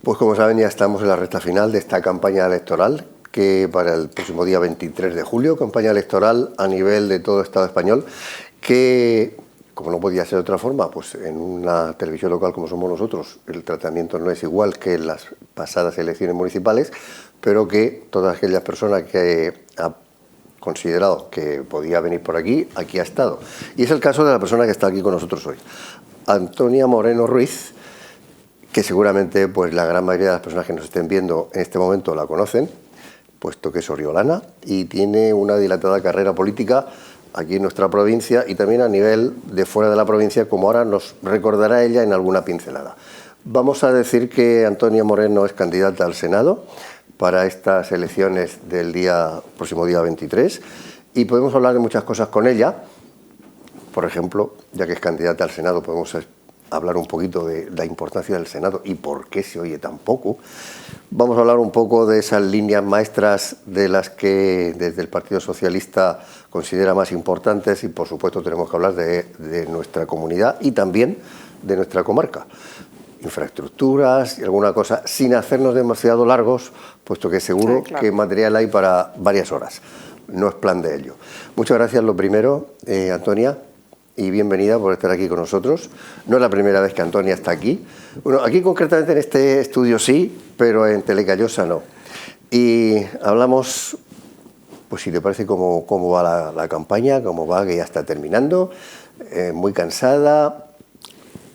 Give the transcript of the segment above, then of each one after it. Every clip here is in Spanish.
Pues como saben, ya estamos en la recta final de esta campaña electoral, que para el próximo día 23 de julio, campaña electoral a nivel de todo el Estado español, que, como no podía ser de otra forma, pues en una televisión local como somos nosotros, el tratamiento no es igual que en las pasadas elecciones municipales, pero que todas aquellas personas que ha considerado que podía venir por aquí, aquí ha estado. Y es el caso de la persona que está aquí con nosotros hoy, Antonia Moreno Ruiz, que seguramente pues la gran mayoría de las personas que nos estén viendo en este momento la conocen, puesto que es oriolana y tiene una dilatada carrera política aquí en nuestra provincia y también a nivel de fuera de la provincia, como ahora nos recordará ella en alguna pincelada. Vamos a decir que Antonia Moreno es candidata al Senado para estas elecciones del próximo día 23 y podemos hablar de muchas cosas con ella. Por ejemplo, ya que es candidata al Senado, podemos hablar un poquito de la importancia del Senado y por qué se oye tan poco. Vamos a hablar un poco de esas líneas maestras de las que desde el Partido Socialista considera más importantes y, por supuesto, tenemos que hablar de nuestra comunidad y también de nuestra comarca. Infraestructuras y alguna cosa, sin hacernos demasiado largos, puesto que seguro sí, claro, que material hay para varias horas. No es plan de ello. Muchas gracias, lo primero, Antonia, y bienvenida por estar aquí con nosotros. No es la primera vez que Antonia está aquí. Bueno, aquí concretamente en este estudio sí, pero en Telecallosa no. Y hablamos, pues si te parece, cómo va la campaña, cómo va, que ya está terminando, muy cansada.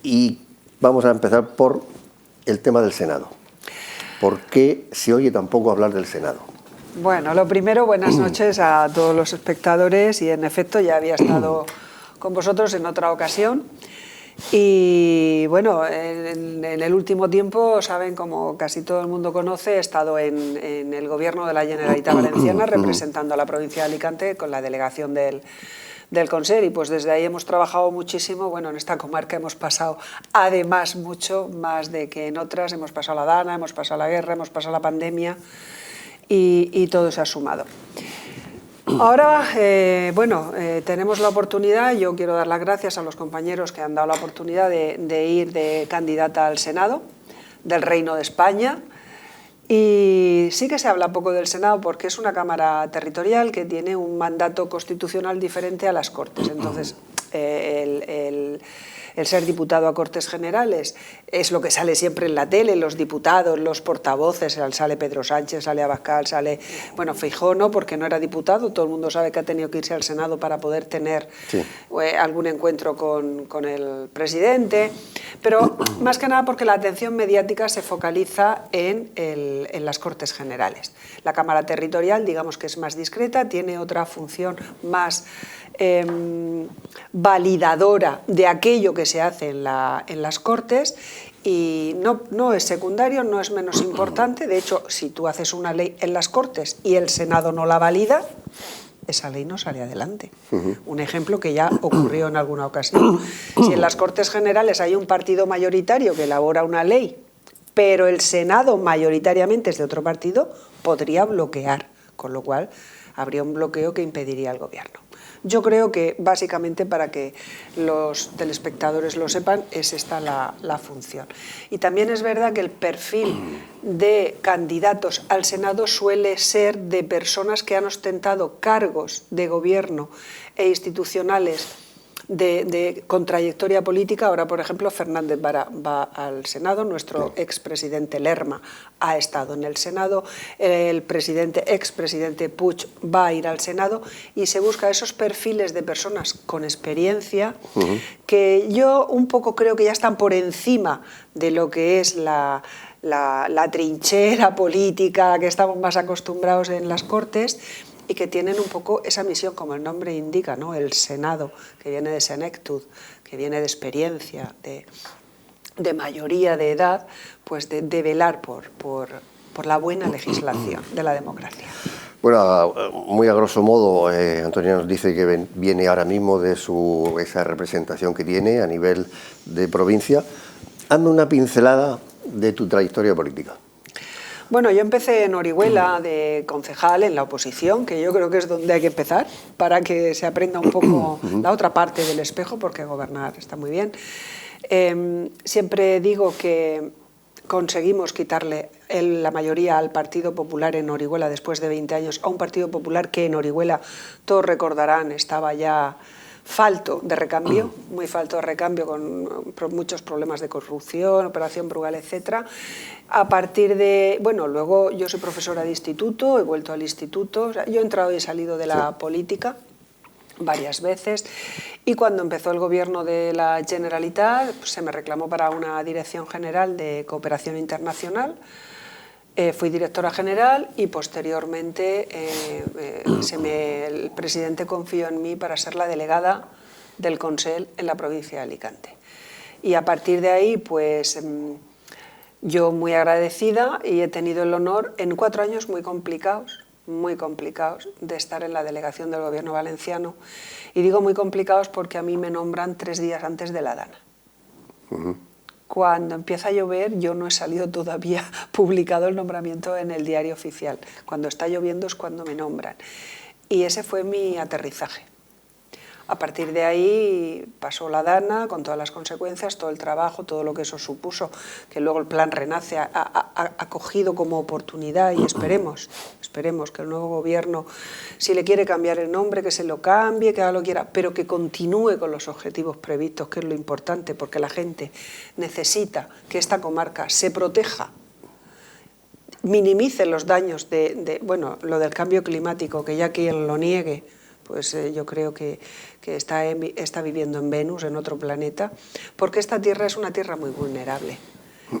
Y vamos a empezar por el tema del Senado. ¿Por qué se oye tampoco hablar del Senado? Bueno, lo primero, buenas noches a todos los espectadores y en efecto ya había estado con vosotros en otra ocasión y bueno, en el último tiempo, saben, como casi todo el mundo conoce, he estado en el gobierno de la Generalitat Valenciana representando a la provincia de Alicante con la delegación del Consell y pues desde ahí hemos trabajado muchísimo. Bueno, en esta comarca hemos pasado además mucho más de que en otras, hemos pasado la dana, hemos pasado la guerra, hemos pasado la pandemia y todo se ha sumado. Ahora, tenemos la oportunidad, yo quiero dar las gracias a los compañeros que han dado la oportunidad de ir de candidata al Senado del Reino de España. Y sí que se habla poco del Senado porque es una Cámara territorial que tiene un mandato constitucional diferente a las Cortes. Entonces, el ser diputado a Cortes Generales es lo que sale siempre en la tele, los diputados, los portavoces, sale Pedro Sánchez, sale Abascal, sale, bueno, Feijóo no, porque no era diputado, todo el mundo sabe que ha tenido que irse al Senado para poder tener algún encuentro con el presidente, pero más que nada porque la atención mediática se focaliza en las Cortes Generales. La Cámara Territorial, digamos que es más discreta, tiene otra función más validadora de aquello que se hace en las Cortes y no es secundario, no es menos importante. De hecho, si tú haces una ley en las Cortes y el Senado no la valida, esa ley no sale adelante. Un ejemplo que ya ocurrió en alguna ocasión. Si en las Cortes Generales hay un partido mayoritario que elabora una ley, pero el Senado mayoritariamente es de otro partido, podría bloquear, con lo cual habría un bloqueo que impediría al gobierno. Yo creo que, básicamente, para que los telespectadores lo sepan, es esta la función. Y también es verdad que el perfil de candidatos al Senado suele ser de personas que han ostentado cargos de gobierno e institucionales con trayectoria política. Ahora, por ejemplo, Fernández va al Senado, nuestro expresidente Lerma ha estado en el Senado, el expresidente Puig va a ir al Senado y se busca esos perfiles de personas con experiencia que yo un poco creo que ya están por encima de lo que es la trinchera política que estamos más acostumbrados en las Cortes y que tienen un poco esa misión, como el nombre indica, ¿no? El Senado, que viene de senectud, que viene de experiencia, de mayoría de edad, pues de velar por la buena legislación de la democracia. Bueno, muy a grosso modo, Antonia nos dice que viene ahora mismo de esa representación que tiene a nivel de provincia. Hazme una pincelada de tu trayectoria política. Bueno, yo empecé en Orihuela de concejal en la oposición, que yo creo que es donde hay que empezar para que se aprenda un poco la otra parte del espejo, porque gobernar está muy bien. Siempre digo que conseguimos quitarle la mayoría al Partido Popular en Orihuela después de 20 años, a un Partido Popular que en Orihuela, todos recordarán, estaba ya falto de recambio, muy falto de recambio, con muchos problemas de corrupción, Operación Brugal, etc. A partir de, bueno, luego yo soy profesora de instituto, he vuelto al instituto, o sea, yo he entrado y he salido de la política varias veces, y cuando empezó el gobierno de la Generalitat, pues, se me reclamó para una dirección general de cooperación internacional. Fui directora general y posteriormente el presidente confió en mí para ser la delegada del Consell en la provincia de Alicante. Y a partir de ahí, pues yo muy agradecida, y he tenido el honor en 4 años muy complicados, de estar en la delegación del gobierno valenciano. Y digo muy complicados porque a mí me nombran 3 días antes de la Dana. Cuando empieza a llover, yo no he salido todavía publicado el nombramiento en el diario oficial. Cuando está lloviendo es cuando me nombran. Y ese fue mi aterrizaje. A partir de ahí pasó la Dana, con todas las consecuencias, todo el trabajo, todo lo que eso supuso, que luego el Plan Renace ha cogido como oportunidad, y esperemos que el nuevo gobierno, si le quiere cambiar el nombre, que se lo cambie, que haga lo que quiera, pero que continúe con los objetivos previstos, que es lo importante, porque la gente necesita que esta comarca se proteja, minimice los daños bueno, lo del cambio climático, que ya quien lo niegue, pues yo creo que está viviendo en Venus, en otro planeta, porque esta tierra es una tierra muy vulnerable.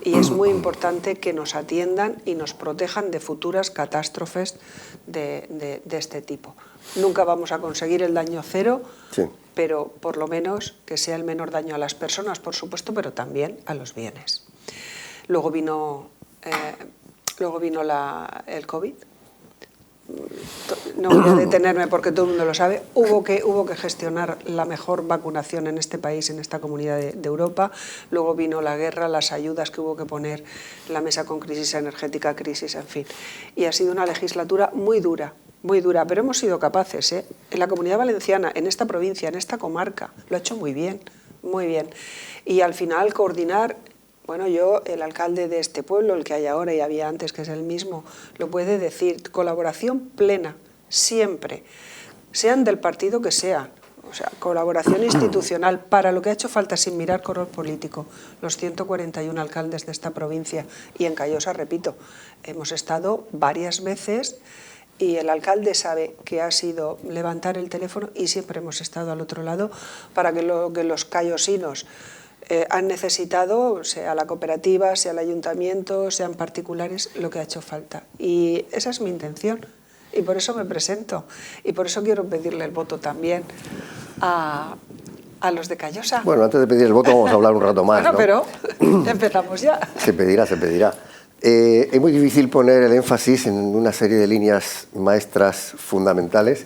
Y es muy importante que nos atiendan y nos protejan de futuras catástrofes de este tipo. Nunca vamos a conseguir el daño cero, sí, pero por lo menos que sea el menor daño a las personas, por supuesto, pero también a los bienes. Luego vino el COVID. No voy a detenerme porque todo el mundo lo sabe. Hubo que gestionar la mejor vacunación en este país, en esta comunidad de Europa. Luego vino la guerra, las ayudas que hubo que poner en la mesa con crisis energética, crisis, en fin. Y ha sido una legislatura muy dura, pero hemos sido capaces, en la Comunidad Valenciana, en esta provincia, en esta comarca, lo ha hecho muy bien, muy bien. Y al final coordinar. Bueno, el alcalde de este pueblo, el que hay ahora y había antes, que es el mismo, lo puede decir, colaboración plena, siempre, sean del partido que sean, o sea, colaboración institucional para lo que ha hecho falta sin mirar color político. Los 141 alcaldes de esta provincia, y en Callosa, repito, hemos estado varias veces, y el alcalde sabe que ha sido levantar el teléfono, y siempre hemos estado al otro lado para que los callosinos han necesitado, sea la cooperativa, sea el ayuntamiento, sean particulares, lo que ha hecho falta. Y esa es mi intención, y por eso me presento, y por eso quiero pedirle el voto también a los de Callosa. Bueno, antes de pedir el voto vamos a hablar un rato más, bueno, ¿no? Pero empezamos ya. Se pedirá. Es muy difícil poner el énfasis en una serie de líneas maestras fundamentales,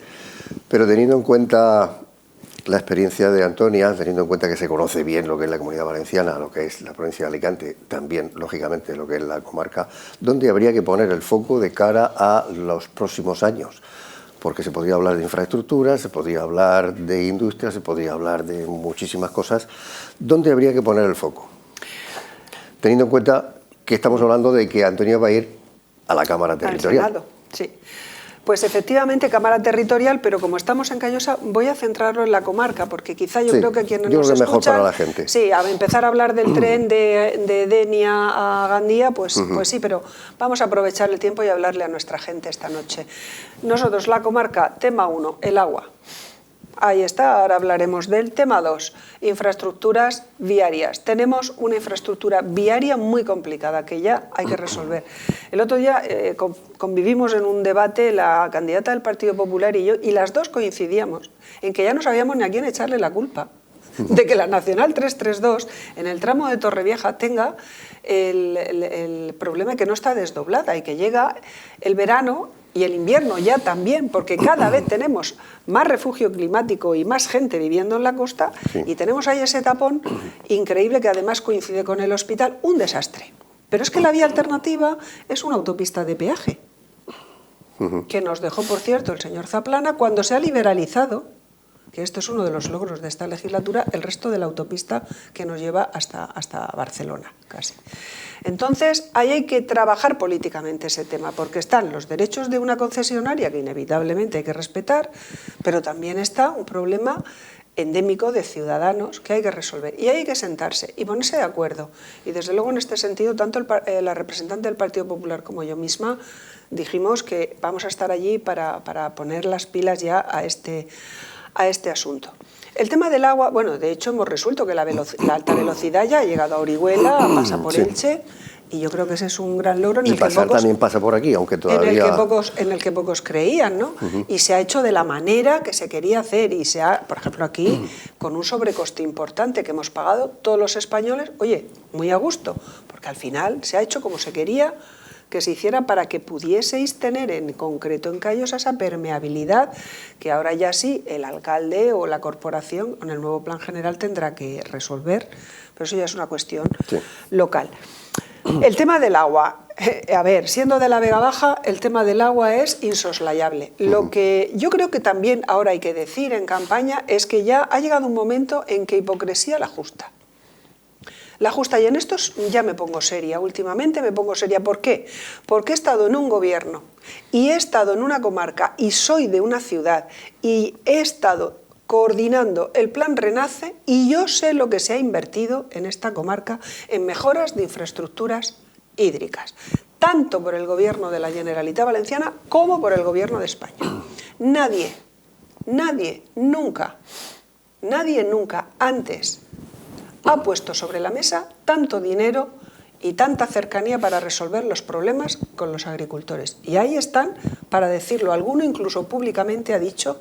pero teniendo en cuenta la experiencia de Antonia, teniendo en cuenta que se conoce bien lo que es la Comunidad Valenciana, lo que es la provincia de Alicante, también, lógicamente, lo que es la comarca, ¿dónde habría que poner el foco de cara a los próximos años? Porque se podría hablar de infraestructuras, se podría hablar de industria, se podría hablar de muchísimas cosas. ¿Dónde habría que poner el foco? Teniendo en cuenta que estamos hablando de que Antonia va a ir a la Cámara Territorial. Al Senado, sí. Pues efectivamente, Cámara Territorial, pero como estamos en Callosa, voy a centrarlo en la comarca, porque quizá yo creo que quienes nos escuchan... mejor para la gente. Sí, a empezar a hablar del tren de Denia a Gandía, pues sí, pero vamos a aprovechar el tiempo y hablarle a nuestra gente esta noche. Nosotros, la comarca, tema 1, el agua. Ahí está, ahora hablaremos del tema 2, infraestructuras viarias. Tenemos una infraestructura viaria muy complicada que ya hay que resolver. El otro día convivimos en un debate la candidata del Partido Popular y yo, y las dos coincidíamos en que ya no sabíamos ni a quién echarle la culpa de que la Nacional 332 en el tramo de Torrevieja tenga el problema de que no está desdoblada y que llega el verano y el invierno ya también, porque cada vez tenemos más refugio climático y más gente viviendo en la costa, sí, y tenemos ahí ese tapón increíble que además coincide con el hospital, un desastre. Pero es que la vía alternativa es una autopista de peaje, que nos dejó, por cierto, el señor Zaplana cuando se ha liberalizado que esto es uno de los logros de esta legislatura, el resto de la autopista que nos lleva hasta Barcelona, casi. Entonces, ahí hay que trabajar políticamente ese tema, porque están los derechos de una concesionaria que inevitablemente hay que respetar, pero también está un problema endémico de ciudadanos que hay que resolver. Y hay que sentarse y ponerse de acuerdo. Y desde luego en este sentido, tanto la representante del Partido Popular como yo misma dijimos que vamos a estar allí para poner las pilas ya a este asunto. El tema del agua, bueno, de hecho hemos resuelto que la alta velocidad ya ha llegado a Orihuela, pasa por Elche, y yo creo que ese es un gran logro. Y pasar también pasa por aquí, aunque todavía... En el que pocos creían, ¿no? Y se ha hecho de la manera que se quería hacer, y se ha, por ejemplo, aquí, con un sobrecoste importante que hemos pagado todos los españoles, oye, muy a gusto, porque al final se ha hecho como se quería que se hiciera para que pudieseis tener en concreto en Callosa esa permeabilidad que ahora ya sí el alcalde o la corporación con el nuevo plan general tendrá que resolver, pero eso ya es una cuestión local. El tema del agua, a ver, siendo de la Vega Baja, el tema del agua es insoslayable. Lo que yo creo que también ahora hay que decir en campaña es que ya ha llegado un momento en que hipocresía la justa. La justa, y en esto ya me pongo seria, últimamente me pongo seria. ¿Por qué? Porque he estado en un gobierno y he estado en una comarca y soy de una ciudad y he estado coordinando el Plan Renace y yo sé lo que se ha invertido en esta comarca en mejoras de infraestructuras hídricas, tanto por el gobierno de la Generalitat Valenciana como por el gobierno de España. Nadie nunca antes ha puesto sobre la mesa tanto dinero y tanta cercanía para resolver los problemas con los agricultores. Y ahí están para decirlo. Alguno incluso públicamente ha dicho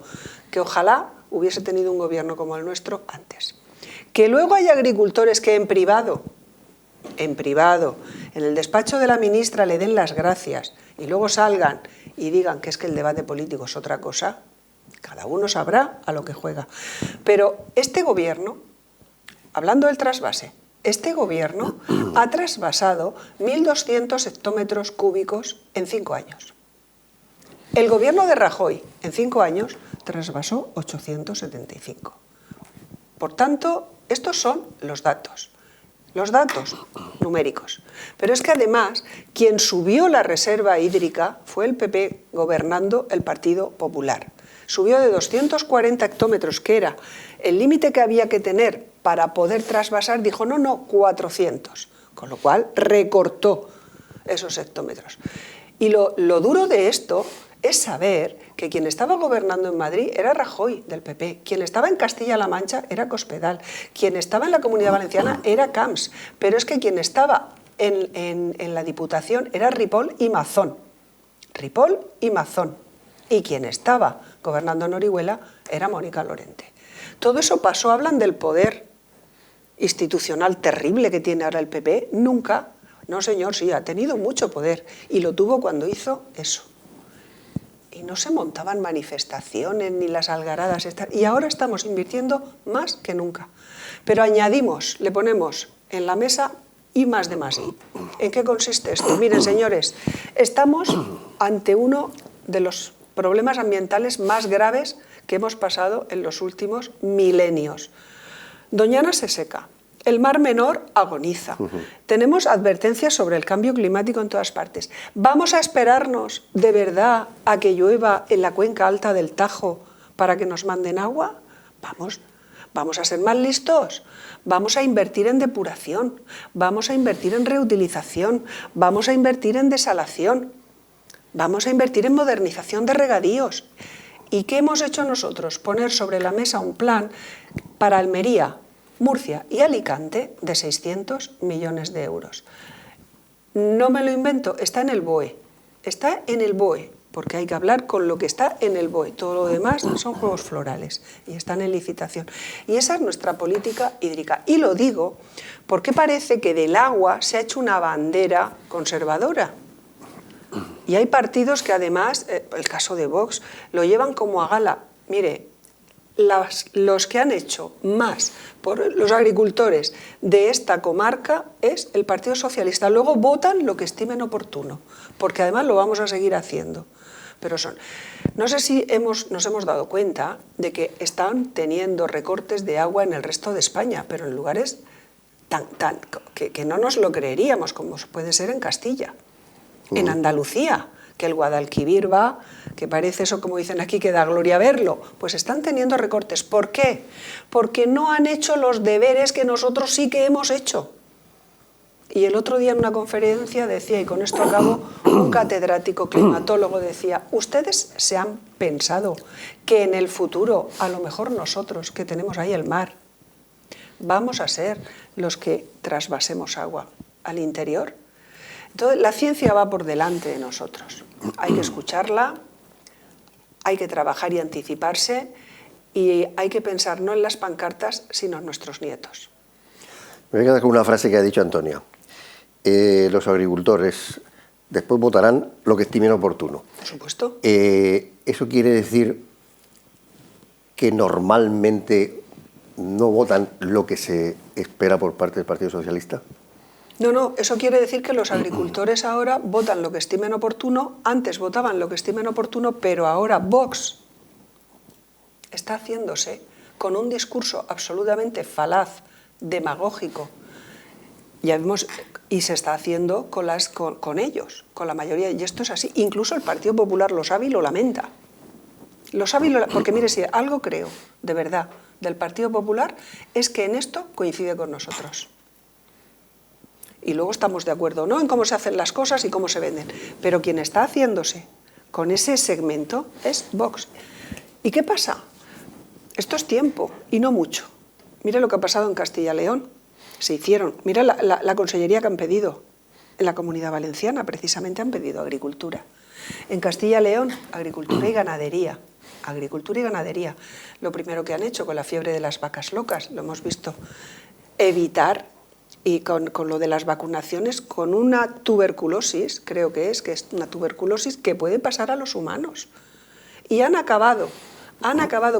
que ojalá hubiese tenido un gobierno como el nuestro antes. Que luego hay agricultores que en privado, en el despacho de la ministra le den las gracias y luego salgan y digan que es que el debate político es otra cosa, cada uno sabrá a lo que juega. Pero este gobierno, hablando del trasvase, este gobierno ha trasvasado 1.200 hectómetros cúbicos en 5 años. El gobierno de Rajoy, en 5 años, trasvasó 875. Por tanto, estos son los datos numéricos. Pero es que además, quien subió la reserva hídrica fue el PP gobernando el Partido Popular. Subió de 240 hectómetros, que era el límite que había que tener para poder trasvasar, dijo no, 400, con lo cual recortó esos hectómetros. Y lo duro de esto es saber que quien estaba gobernando en Madrid era Rajoy, del PP, quien estaba en Castilla-La Mancha era Cospedal, quien estaba en la Comunidad Valenciana era Camps, pero es que quien estaba en la Diputación era Ripoll y Mazón. Y quien estaba gobernando en Orihuela era Mónica Lorente. Todo eso pasó, hablan del poder institucional terrible que tiene ahora el PP, nunca, no señor, sí, ha tenido mucho poder y lo tuvo cuando hizo eso. Y no se montaban manifestaciones ni las algaradas estas, y ahora estamos invirtiendo más que nunca. Pero añadimos, le ponemos en la mesa I más D más I. ¿En qué consiste esto? Miren, señores, estamos ante uno de los problemas ambientales más graves que hemos pasado en los últimos milenios. Doñana se seca, el Mar Menor agoniza, tenemos advertencias sobre el cambio climático en todas partes. ¿Vamos a esperarnos de verdad a que llueva en la cuenca alta del Tajo para que nos manden agua? Vamos a ser más listos, vamos a invertir en depuración, vamos a invertir en reutilización, vamos a invertir en desalación, vamos a invertir en modernización de regadíos. ¿Y qué hemos hecho nosotros? Poner sobre la mesa un plan para Almería, Murcia y Alicante de 600 millones de euros. No me lo invento, está en el BOE. Está en el BOE, porque hay que hablar con lo que está en el BOE. Todo lo demás son juegos florales y están en licitación. Y esa es nuestra política hídrica. Y lo digo porque parece que del agua se ha hecho una bandera conservadora. Y hay partidos que además, el caso de Vox, lo llevan como a gala. Mire, los que han hecho más por los agricultores de esta comarca es el Partido Socialista. Luego votan lo que estimen oportuno, porque además lo vamos a seguir haciendo. pero son... No sé si nos hemos dado cuenta de que están teniendo recortes de agua en el resto de España, pero en lugares que no nos lo creeríamos, como puede ser en Castilla, en Andalucía, que el Guadalquivir va, que parece eso, como dicen aquí, que da gloria verlo, pues están teniendo recortes. ¿Por qué? Porque no han hecho los deberes que nosotros sí que hemos hecho. Y el otro día en una conferencia decía, y con esto acabo, un catedrático climatólogo decía, ustedes se han pensado que en el futuro, a lo mejor nosotros, que tenemos ahí el mar, vamos a ser los que trasvasemos agua al interior. Entonces, la ciencia va por delante de nosotros. Hay que escucharla, hay que trabajar y anticiparse, y hay que pensar no en las pancartas, sino en nuestros nietos. Me voy a quedar con una frase que ha dicho Antonia. Los agricultores después votarán lo que estimen oportuno. Por supuesto. ¿Eso quiere decir que normalmente no votan lo que se espera por parte del Partido Socialista? No, eso quiere decir que los agricultores ahora votan lo que estimen oportuno, antes votaban lo que estimen oportuno, pero ahora Vox está haciéndose con un discurso absolutamente falaz, demagógico, y se está haciendo con ellos, con la mayoría, y esto es así. Incluso el Partido Popular lo sabe y lo lamenta. Porque mire, si algo creo, de verdad, del Partido Popular, es que en esto coincide con nosotros. Y luego estamos de acuerdo, ¿no?, en cómo se hacen las cosas y cómo se venden. Pero quien está haciéndose con ese segmento es Vox. ¿Y qué pasa? Esto es tiempo, y no mucho. Mire lo que ha pasado en Castilla y León. Se hicieron, mira la consellería que han pedido. En la Comunidad Valenciana, precisamente, han pedido agricultura. En Castilla y León, agricultura y ganadería. Agricultura y ganadería. Lo primero que han hecho con la fiebre de las vacas locas, lo hemos visto, evitar, y con lo de las vacunaciones, con una tuberculosis, creo que es una tuberculosis que puede pasar a los humanos. Y han acabado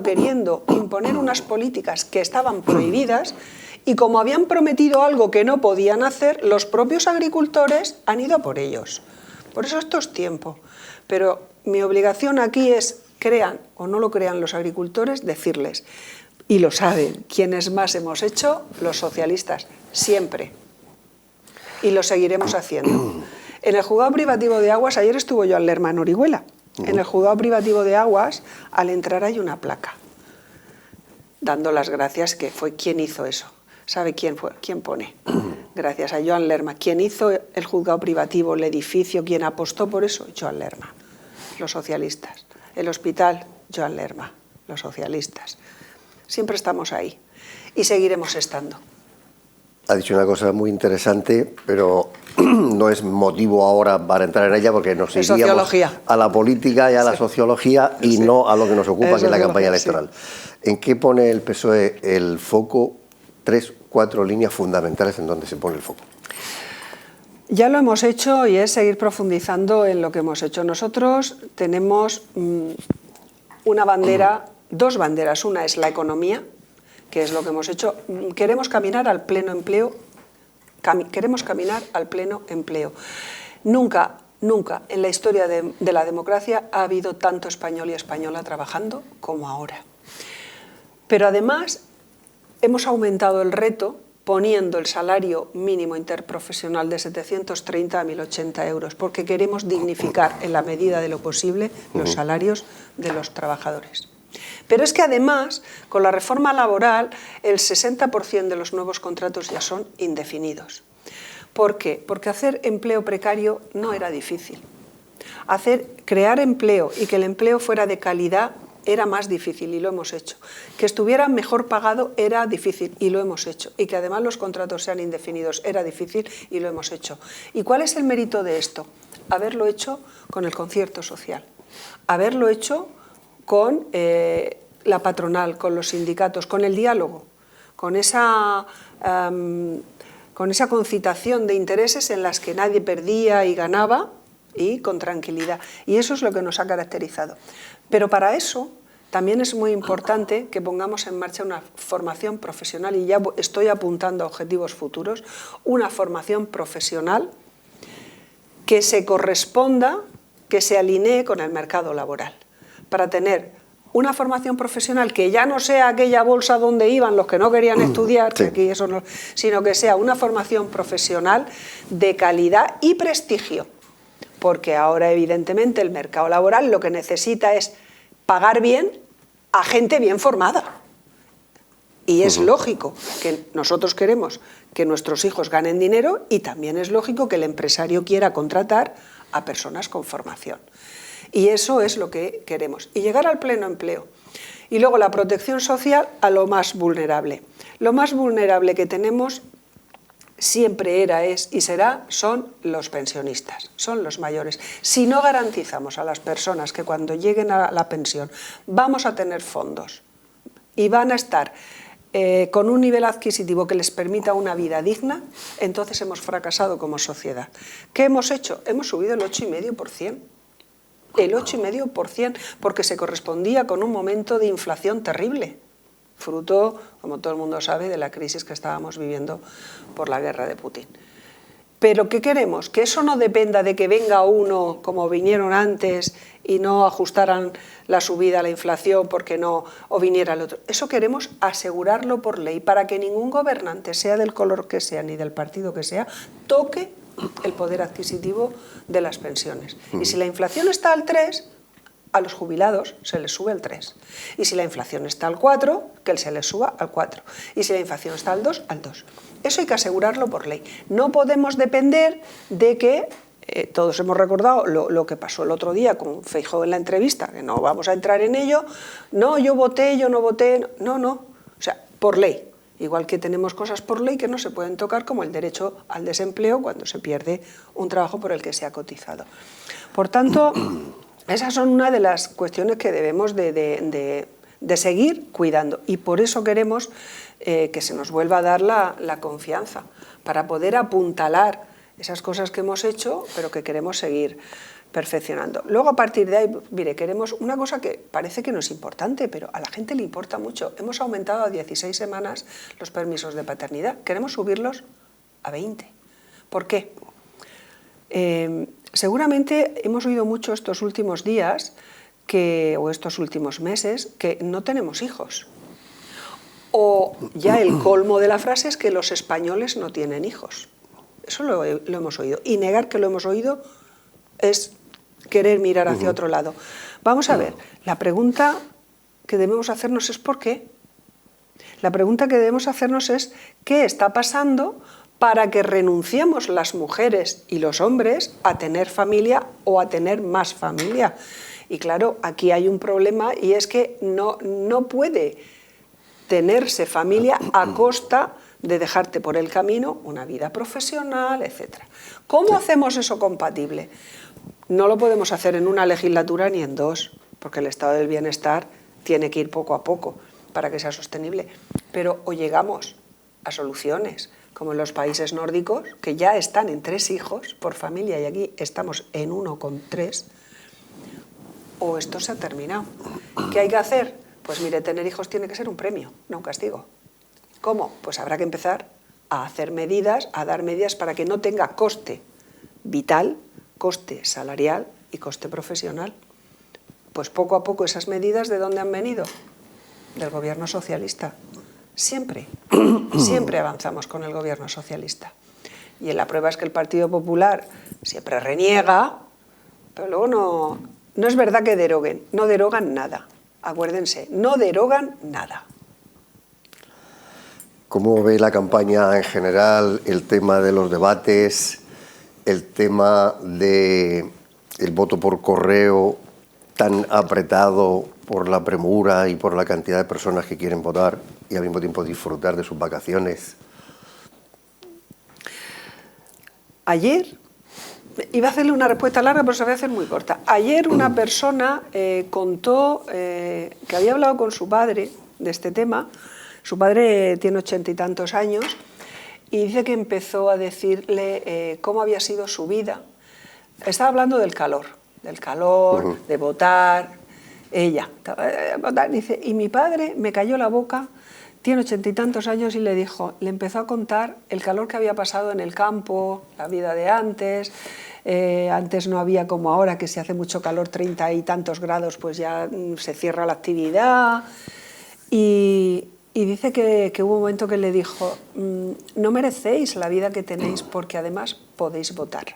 queriendo imponer unas políticas que estaban prohibidas, y como habían prometido algo que no podían hacer, los propios agricultores han ido a por ellos. Por eso esto es tiempo. Pero mi obligación aquí es, crean o no lo crean los agricultores, decirles, y lo saben, quienes más hemos hecho, los socialistas, siempre. Y lo seguiremos haciendo. En el juzgado privativo de Aguas, ayer estuvo Joan Lerma en Orihuela. En el juzgado privativo de Aguas, al entrar hay una placa, dando las gracias, que fue quien hizo eso. ¿Sabe quién fue? ¿Quién pone? Gracias a Joan Lerma. ¿Quién hizo el juzgado privativo, el edificio? ¿Quién apostó por eso? Joan Lerma, los socialistas. El hospital, Joan Lerma, los socialistas. Siempre estamos ahí y seguiremos estando. Ha dicho una cosa muy interesante, pero no es motivo ahora para entrar en ella, porque nos iríamos a la política y a la sociología y no a lo que nos ocupa, que es la campaña electoral. Sí. ¿En qué pone el PSOE el foco? 3, 4 líneas fundamentales en donde se pone el foco. Ya lo hemos hecho, y es seguir profundizando en lo que hemos hecho. Nosotros tenemos una bandera, dos banderas. Una es la economía, que es lo que hemos hecho. Queremos caminar al pleno empleo. Nunca en la historia de la democracia ha habido tanto español y española trabajando como ahora. Pero además hemos aumentado el reto poniendo el salario mínimo interprofesional de 730 a 1.080 euros, porque queremos dignificar en la medida de lo posible los salarios de los trabajadores. Pero es que además, con la reforma laboral, el 60% de los nuevos contratos ya son indefinidos. ¿Por qué? Porque hacer empleo precario no era difícil. Crear empleo y que el empleo fuera de calidad era más difícil, y lo hemos hecho. Que estuviera mejor pagado era difícil, y lo hemos hecho. Y que además los contratos sean indefinidos era difícil, y lo hemos hecho. ¿Y cuál es el mérito de esto? Haberlo hecho con el concierto social. Haberlo hecho con la patronal, con los sindicatos, con el diálogo, con esa concitación de intereses en las que nadie perdía y ganaba, y con tranquilidad. Y eso es lo que nos ha caracterizado. Pero para eso también es muy importante que pongamos en marcha una formación profesional, y ya estoy apuntando a objetivos futuros, una formación profesional que se corresponda que se alinee con el mercado laboral, para tener una formación profesional que ya no sea aquella bolsa donde iban los que no querían estudiar, sí, que aquí eso no, sino que sea una formación profesional de calidad y prestigio. Porque ahora, evidentemente, el mercado laboral lo que necesita es pagar bien a gente bien formada. Y es lógico que nosotros queremos que nuestros hijos ganen dinero y también es lógico que el empresario quiera contratar a personas con formación. Y eso es lo que queremos. Y llegar al pleno empleo. Y luego la protección social a lo más vulnerable. Lo más vulnerable que tenemos siempre era, es y será, son los pensionistas, son los mayores. Si no garantizamos a las personas que cuando lleguen a la pensión vamos a tener fondos y van a estar con un nivel adquisitivo que les permita una vida digna, entonces hemos fracasado como sociedad. ¿Qué hemos hecho? Hemos subido el 8,5%. El 8,5%, porque se correspondía con un momento de inflación terrible, fruto, como todo el mundo sabe, de la crisis que estábamos viviendo por la guerra de Putin. Pero ¿qué queremos? Que eso no dependa de que venga uno, como vinieron antes, y no ajustaran la subida a la inflación porque no, o viniera el otro. Eso queremos asegurarlo por ley, para que ningún gobernante, sea del color que sea, ni del partido que sea, toque el poder adquisitivo de las pensiones. Y si la inflación está al 3, a los jubilados se les sube al 3. Y si la inflación está al 4, que se les suba al 4. Y si la inflación está al 2, al 2. Eso hay que asegurarlo por ley. No podemos depender de que, todos hemos recordado lo que pasó el otro día con Feijóo en la entrevista, que no vamos a entrar en ello, no, yo voté, yo no voté, no, o sea, por ley. Igual que tenemos cosas por ley que no se pueden tocar, como el derecho al desempleo cuando se pierde un trabajo por el que se ha cotizado. Por tanto, esas son una de las cuestiones que debemos de seguir cuidando, y por eso queremos que se nos vuelva a dar la confianza, para poder apuntalar esas cosas que hemos hecho, pero que queremos seguir perfeccionando. Luego, a partir de ahí, mire, queremos una cosa que parece que no es importante, pero a la gente le importa mucho. Hemos aumentado a 16 semanas los permisos de paternidad. Queremos subirlos a 20. ¿Por qué? Seguramente hemos oído mucho estos últimos días, o estos últimos meses, que no tenemos hijos. O ya el colmo de la frase es que los españoles no tienen hijos. Eso lo hemos oído. Y negar que lo hemos oído es querer mirar hacia otro lado. Vamos a ver, la pregunta que debemos hacernos es ¿por qué? La pregunta que debemos hacernos es ¿qué está pasando para que renunciemos las mujeres y los hombres a tener familia o a tener más familia? Y claro, aquí hay un problema, y es que no puede tenerse familia a costa de dejarte por el camino una vida profesional, etc. ¿Cómo hacemos eso compatible? No lo podemos hacer en una legislatura ni en dos, porque el estado del bienestar tiene que ir poco a poco para que sea sostenible. Pero o llegamos a soluciones, como en los países nórdicos, que ya están en 3 hijos por familia, y aquí estamos en 1,3, o esto se ha terminado. ¿Qué hay que hacer? Pues mire, tener hijos tiene que ser un premio, no un castigo. ¿Cómo? Pues habrá que empezar a hacer medidas, a dar medidas para que no tenga coste vital, coste salarial y coste profesional. Pues poco a poco esas medidas, ¿de dónde han venido? Del gobierno socialista. Siempre avanzamos con el gobierno socialista. Y la prueba es que el Partido Popular siempre reniega, pero luego no es verdad que deroguen, no derogan nada. Acuérdense, no derogan nada. ¿Cómo ve la campaña en general, el tema de los debates, el tema del voto por correo tan apretado por la premura y por la cantidad de personas que quieren votar y al mismo tiempo disfrutar de sus vacaciones? Ayer, iba a hacerle una respuesta larga, pero se va a hacer muy corta. Ayer una persona contó que había hablado con su padre de este tema. Su padre tiene 80 y tantos años y dice que empezó a decirle cómo había sido su vida. Estaba hablando del calor, de votar. Ella, dice, y mi padre me cayó la boca tiene 80 y tantos años y le empezó a contar el calor que había pasado en el campo, la vida de antes. Antes no había como ahora, que si hace mucho calor, 30 y tantos grados, pues ya se cierra la actividad. Y dice que hubo un momento que le dijo, no merecéis la vida que tenéis porque además podéis votar.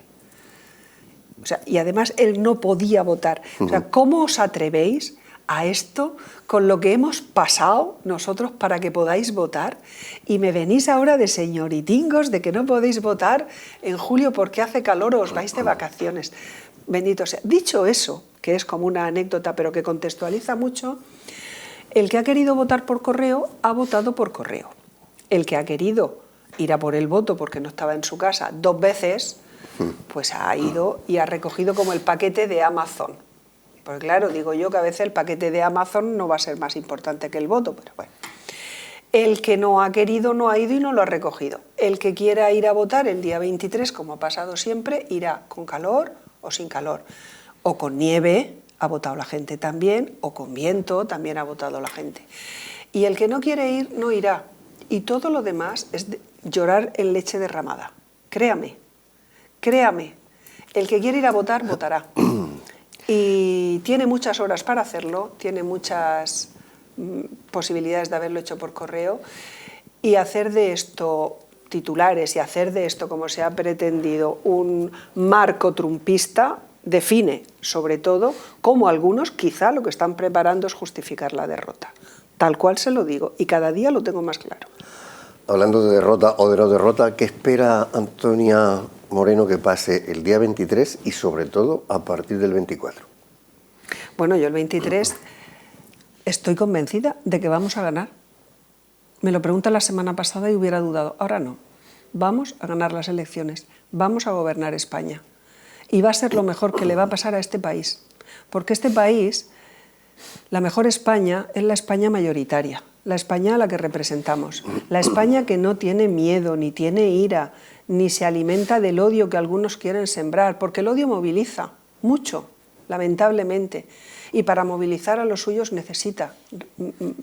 O sea, y además él no podía votar. O sea, ¿cómo os atrevéis a esto con lo que hemos pasado nosotros para que podáis votar? Y me venís ahora de señoritingos de que no podéis votar en julio porque hace calor o os vais de vacaciones. Bendito sea. Dicho eso, que es como una anécdota pero que contextualiza mucho, el que ha querido votar por correo ha votado por correo. El que ha querido ir a por el voto porque no estaba en su casa 2 veces, pues ha ido y ha recogido como el paquete de Amazon. Porque claro, digo yo que a veces el paquete de Amazon no va a ser más importante que el voto, pero bueno. El que no ha querido no ha ido y no lo ha recogido. El que quiera ir a votar el día 23, como ha pasado siempre, irá con calor o sin calor. O con nieve, ha votado la gente también, o con viento, también ha votado la gente. Y el que no quiere ir, no irá. Y todo lo demás es llorar en leche derramada. Créame, créame. El que quiere ir a votar, votará. Y tiene muchas horas para hacerlo, tiene muchas posibilidades de haberlo hecho por correo, y hacer de esto titulares y hacer de esto, como se ha pretendido, un marco trumpista, define sobre todo cómo algunos quizá lo que están preparando es justificar la derrota. Tal cual se lo digo, y cada día lo tengo más claro. Hablando de derrota o de no derrota, ¿qué espera Antonia Moreno que pase el día 23 y sobre todo a partir del 24? Bueno, yo el 23 estoy convencida de que vamos a ganar. Me lo preguntan la semana pasada y hubiera dudado. Ahora no. Vamos a ganar las elecciones. Vamos a gobernar España. Y va a ser lo mejor que le va a pasar a este país. Porque este país, la mejor España, es la España mayoritaria. La España a la que representamos. La España que no tiene miedo, ni tiene ira, ni se alimenta del odio que algunos quieren sembrar. Porque el odio moviliza mucho, lamentablemente. Y para movilizar a los suyos necesita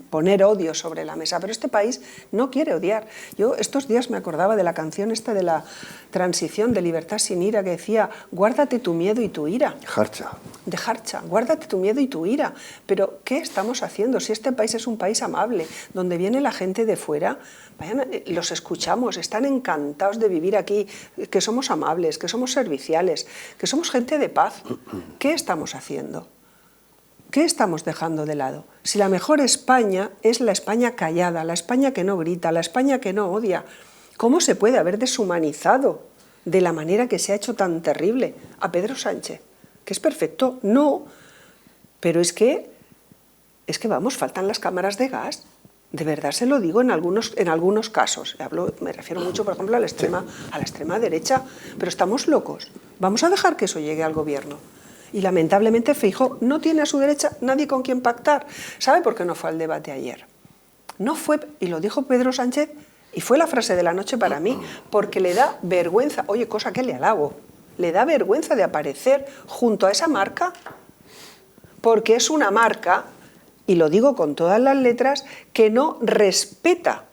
poner odio sobre la mesa. Pero este país no quiere odiar. Yo estos días me acordaba de la canción esta de la transición de Libertad sin ira, que decía, guárdate tu miedo y tu ira. Jarcha. De Jarcha, guárdate tu miedo y tu ira. Pero ¿qué estamos haciendo? Si este país es un país amable, donde viene la gente de fuera, vayan, los escuchamos, están encantados de vivir aquí, que somos amables, que somos serviciales, que somos gente de paz. ¿Qué estamos haciendo? ¿Qué estamos dejando de lado? Si la mejor España es la España callada, la España que no grita, la España que no odia, ¿cómo se puede haber deshumanizado de la manera que se ha hecho tan terrible a Pedro Sánchez? ¿Que es perfecto? No, pero es que vamos, faltan las cámaras de gas. De verdad se lo digo en algunos casos. Me refiero mucho, por ejemplo, a la extrema derecha, pero estamos locos. Vamos a dejar que eso llegue al gobierno. Y lamentablemente Feijóo no tiene a su derecha nadie con quien pactar. ¿Sabe por qué no fue al debate ayer? No fue, y lo dijo Pedro Sánchez, y fue la frase de la noche para mí, porque le da vergüenza, oye, cosa que le alabo, le da vergüenza de aparecer junto a esa marca, porque es una marca, y lo digo con todas las letras, que no respeta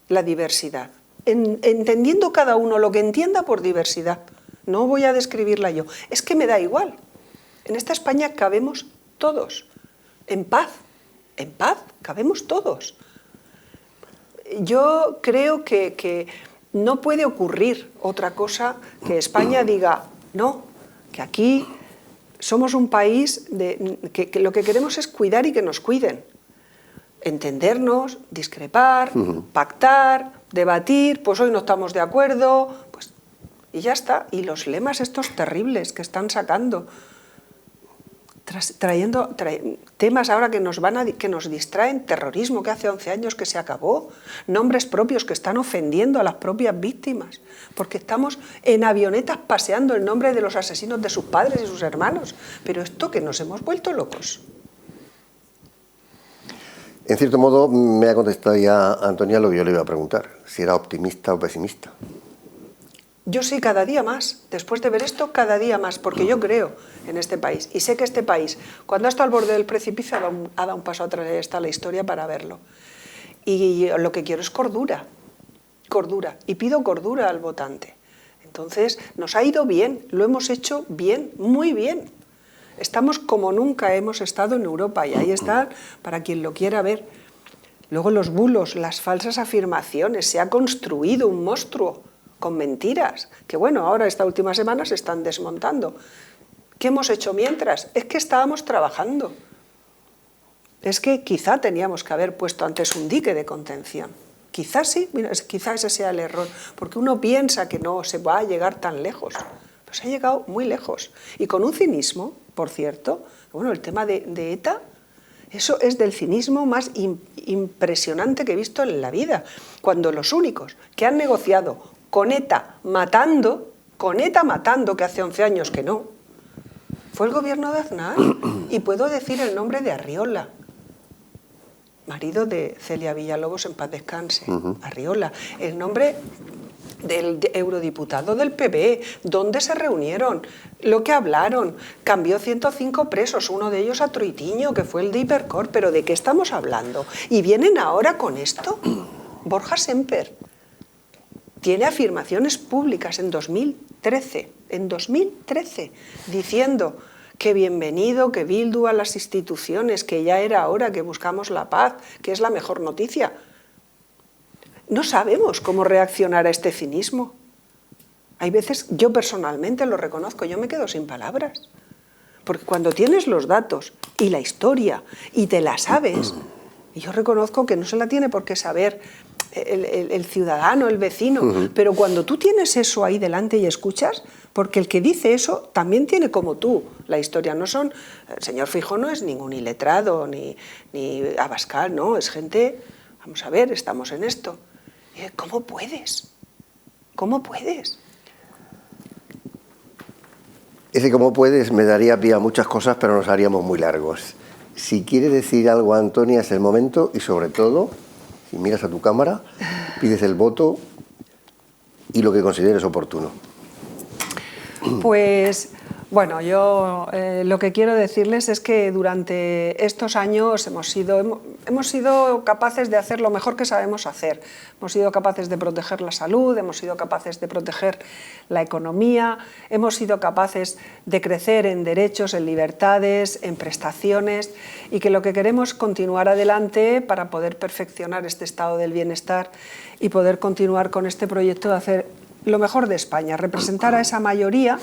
la diversidad, entendiendo cada uno lo que entienda por diversidad. No voy a describirla yo, es que me da igual. En esta España cabemos todos, en paz cabemos todos. Yo creo que no puede ocurrir otra cosa que España diga, no, que aquí somos un país que lo que queremos es cuidar y que nos cuiden. Entendernos, discrepar, pactar, debatir, pues hoy no estamos de acuerdo, pues, y ya está. Y los lemas estos terribles que están sacando, trayendo temas ahora que nos distraen, terrorismo que hace 11 años que se acabó, nombres propios que están ofendiendo a las propias víctimas, porque estamos en avionetas paseando el nombre de los asesinos de sus padres y sus hermanos. Pero esto que nos hemos vuelto locos. En cierto modo me ha contestado ya Antonia lo que yo le iba a preguntar, si era optimista o pesimista. Yo sí, cada día más. Después de ver esto, cada día más, porque yo creo en este país. Y sé que este país, cuando ha estado al borde del precipicio, ha dado un paso atrás, y está la historia para verlo. Y lo que quiero es cordura, cordura, y pido cordura al votante. Entonces, nos ha ido bien, lo hemos hecho bien, muy bien. Estamos como nunca hemos estado en Europa, y ahí está para quien lo quiera ver. Luego los bulos, las falsas afirmaciones, se ha construido un monstruo con mentiras, que bueno, ahora esta última semana se están desmontando. ¿Qué hemos hecho mientras? Es que estábamos trabajando. Es que quizá teníamos que haber puesto antes un dique de contención. Quizás sí, mira, quizá ese sea el error, porque uno piensa que no se va a llegar tan lejos, pero se ha llegado muy lejos. Y con un cinismo, por cierto, bueno, el tema de ETA, eso es del cinismo más impresionante que he visto en la vida, cuando los únicos que han negociado con ETA matando, que hace 11 años que no, fue el gobierno de Aznar, y puedo decir el nombre de Arriola, marido de Celia Villalobos, en paz descanse, Arriola, el nombre del eurodiputado del PP, dónde se reunieron, lo que hablaron, cambió 105 presos, uno de ellos a Troitiño, que fue el de Hipercor, pero ¿de qué estamos hablando? Y vienen ahora con esto. Borja Semper tiene afirmaciones públicas en 2013, diciendo que bienvenido, que Bildu a las instituciones, que ya era hora, que buscamos la paz, que es la mejor noticia. No sabemos cómo reaccionar a este cinismo. Hay veces, yo personalmente lo reconozco, yo me quedo sin palabras. Porque cuando tienes los datos y la historia y te la sabes, y yo reconozco que no se la tiene por qué saber el ciudadano, el vecino, pero cuando tú tienes eso ahí delante y escuchas, porque el que dice eso también tiene como tú la historia, no son, el señor Feijóo no es ningún iletrado, ni Abascal, no, es gente, vamos a ver, estamos en esto. ¿Cómo puedes? ¿Cómo puedes? Ese cómo puedes me daría pie a muchas cosas, pero nos haríamos muy largos. Si quiere decir algo, Antonia, es el momento, y sobre todo, si miras a tu cámara, pides el voto y lo que consideres oportuno. Pues, bueno, yo lo que quiero decirles es que durante estos años hemos sido capaces de hacer lo mejor que sabemos hacer. Hemos sido capaces de proteger la salud, hemos sido capaces de proteger la economía, hemos sido capaces de crecer en derechos, en libertades, en prestaciones, y que lo que queremos es continuar adelante para poder perfeccionar este estado del bienestar y poder continuar con este proyecto de hacer lo mejor de España, representar a esa mayoría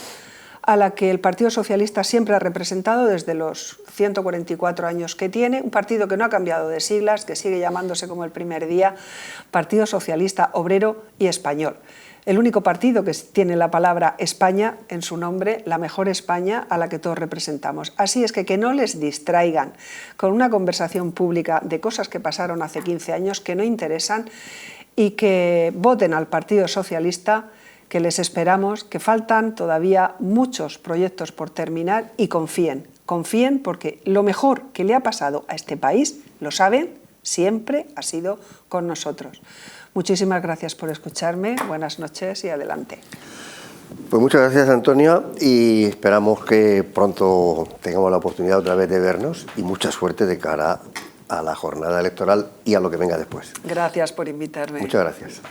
a la que el Partido Socialista siempre ha representado desde los 144 años que tiene, un partido que no ha cambiado de siglas, que sigue llamándose como el primer día, Partido Socialista Obrero y Español. El único partido que tiene la palabra España en su nombre, la mejor España a la que todos representamos. Así es que no les distraigan con una conversación pública de cosas que pasaron hace 15 años que no interesan, y que voten al Partido Socialista, que les esperamos, que faltan todavía muchos proyectos por terminar, y confíen porque lo mejor que le ha pasado a este país, lo saben, siempre ha sido con nosotros. Muchísimas gracias por escucharme, buenas noches y adelante. Pues muchas gracias, Antonia, y esperamos que pronto tengamos la oportunidad otra vez de vernos, y mucha suerte de cara a la jornada electoral y a lo que venga después. Gracias por invitarme. Muchas gracias.